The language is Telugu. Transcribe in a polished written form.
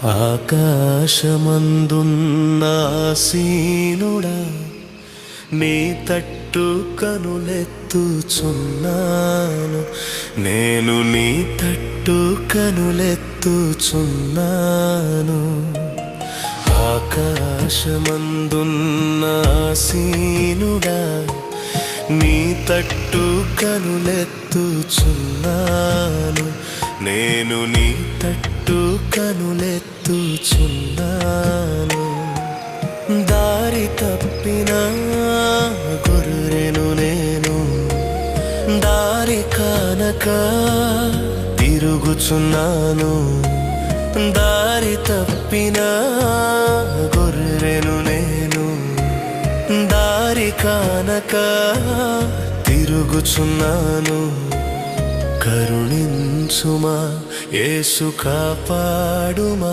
ఆకాశమందున్న ఆసీనుడా, నీ తట్టు కనులెత్తుచున్నాను. నేను నీ తట్టు కనులెత్తుచున్నాను. ఆకాశమందున్న ఆసీనుడా, నీ తట్టు కనులెత్తుచున్నాను. నేను నీ తట్టు కనులెత్తుచున్నాను. దారి తప్పిన గొర్రెను నేను, దారి కానక తిరుగుచున్నాను. దారి తప్పిన గొర్రెను నేను, దారి కానక తిరుగుచున్నాను. కరుణించుమా యేసు, కాపాడుమా.